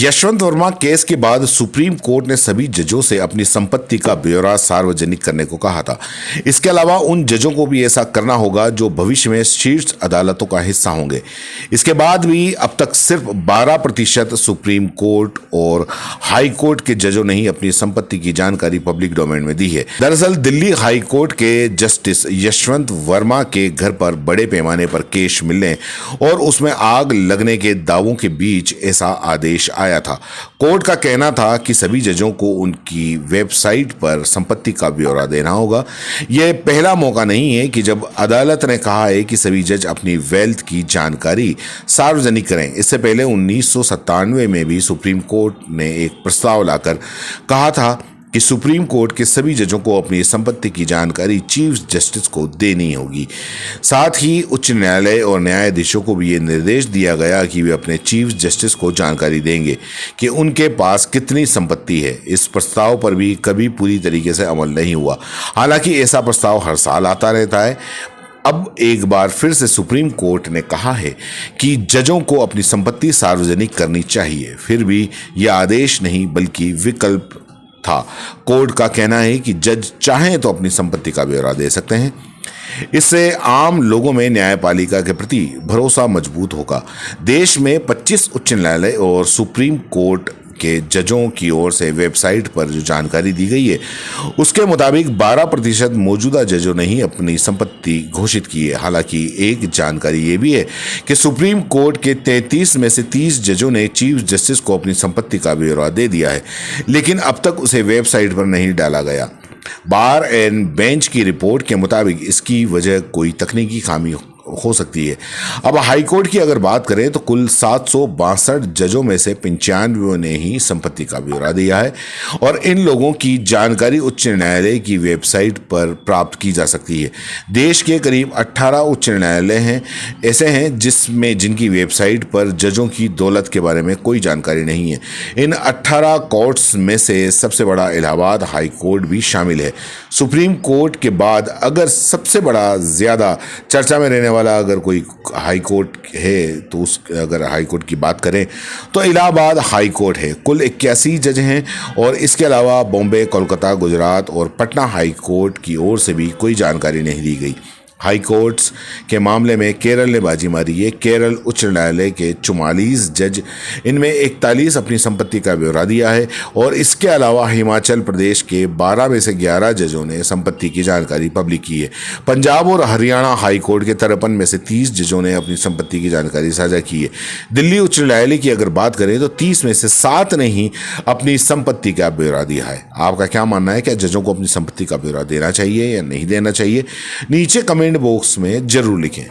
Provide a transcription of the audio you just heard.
Yashwant Verma case के बाद supreme court ने सभी जजों से अपनी संपत्ति का ब्यौरा सार्वजनिक करने को कहा था। इसके अलावा उन जजों को भी ऐसा करना होगा जो भविष्य में शीर्ष अदालतों का हिस्सा होंगे। इसके बाद भी अब तक सिर्फ 12% सुप्रीम कोर्ट और हाई कोर्ट के जजों ने ही अपनी संपत्ति की जानकारी पब्लिक डोमेन में दी है। दरअसल दिल्ली हाई कोर्ट के जस्टिस यशवंत वर्मा के घर पर बड़े पैमाने पर केस मिलने और उसमें आग लगने के दावों के बीच ऐसा आदेश आया था। कोर्ट का कहना था कि सभी जजों को उनकी वेबसाइट पर संपत्ति का ब्यौरा देना होगा। यह पहला मौका नहीं है कि जब अदालत ने कहा है कि सभी जज अपनी वेल्थ की जानकारी सार्वजनिक करें। इससे पहले 1997 में भी सुप्रीम कोर्ट ने एक प्रस्ताव लाकर कहा था कि सुप्रीम कोर्ट के सभी जजों को अपनी संपत्ति की जानकारी चीफ जस्टिस को देनी होगी। साथ ही उच्च न्यायालय और न्यायाधीशों को भी ये निर्देश दिया गया कि वे अपने चीफ जस्टिस को जानकारी देंगे कि उनके पास कितनी संपत्ति है। इस प्रस्ताव पर भी कभी पूरी तरीके से अमल नहीं हुआ। हालांकि ऐसा प्रस्ताव हर साल आता रहता है। अब एक बार फिर से सुप्रीम कोर्ट ने कहा है कि जजों को अपनी संपत्ति सार्वजनिक करनी चाहिए। फिर भी यह आदेश नहीं बल्कि विकल्प था। कोर्ट का कहना है कि जज चाहें तो अपनी संपत्ति का ब्यौरा दे सकते हैं। इससे आम लोगों में न्यायपालिका के प्रति भरोसा मजबूत होगा। देश में 25 उच्च न्यायालय और सुप्रीम कोर्ट के जजों की ओर से वेबसाइट पर जो जानकारी दी गई है उसके मुताबिक 12% मौजूदा जजों ने ही अपनी संपत्ति घोषित की है। हालांकि एक जानकारी ये भी है कि सुप्रीम कोर्ट के 33 में से 30 जजों ने चीफ जस्टिस को अपनी संपत्ति का ब्यौरा दे दिया है, लेकिन अब तक उसे वेबसाइट पर नहीं डाला गया। बार एंड बेंच की रिपोर्ट के मुताबिक इसकी वजह कोई तकनीकी खामी हो सकती है। अब हाईकोर्ट की अगर बात करें तो कुल 762 जजों में से 95 ने ही संपत्ति का ब्यौरा दिया है और इन लोगों की जानकारी उच्च न्यायालय की वेबसाइट पर प्राप्त की जा सकती है। देश के करीब 18 उच्च न्यायालय हैं ऐसे हैं जिनकी वेबसाइट पर जजों की दौलत के बारे में कोई जानकारी नहीं है। इन 18 कोर्ट्स में से सबसे बड़ा इलाहाबाद हाई कोर्ट भी शामिल है। सुप्रीम कोर्ट के बाद अगर सबसे बड़ा ज़्यादा चर्चा में रहने वाला अगर कोई हाई कोर्ट है तो अगर हाई कोर्ट की बात करें तो इलाहाबाद हाई कोर्ट है। कुल 81 जज हैं और इसके अलावा बॉम्बे, कोलकाता, गुजरात और पटना हाई कोर्ट की ओर से भी कोई जानकारी नहीं दी गई। हाई कोर्ट्स के मामले में केरल ने बाजी मारी है। केरल उच्च न्यायालय के 44 जज, इनमें 41 अपनी संपत्ति का ब्यौरा दिया है और इसके अलावा हिमाचल प्रदेश के 12 में से 11 जजों ने संपत्ति की जानकारी पब्लिक की है। पंजाब और हरियाणा हाई कोर्ट के 53 में से 30 जजों ने अपनी संपत्ति की जानकारी साझा की है। दिल्ली उच्च न्यायालय की अगर बात करें तो 30 में से 7 ने ही अपनी संपत्ति का ब्यौरा दिया है। आपका क्या मानना है? क्या जजों को अपनी संपत्ति का ब्यौरा देना चाहिए या नहीं देना चाहिए? नीचे कमेंट बॉक्स में जरूर लिखें।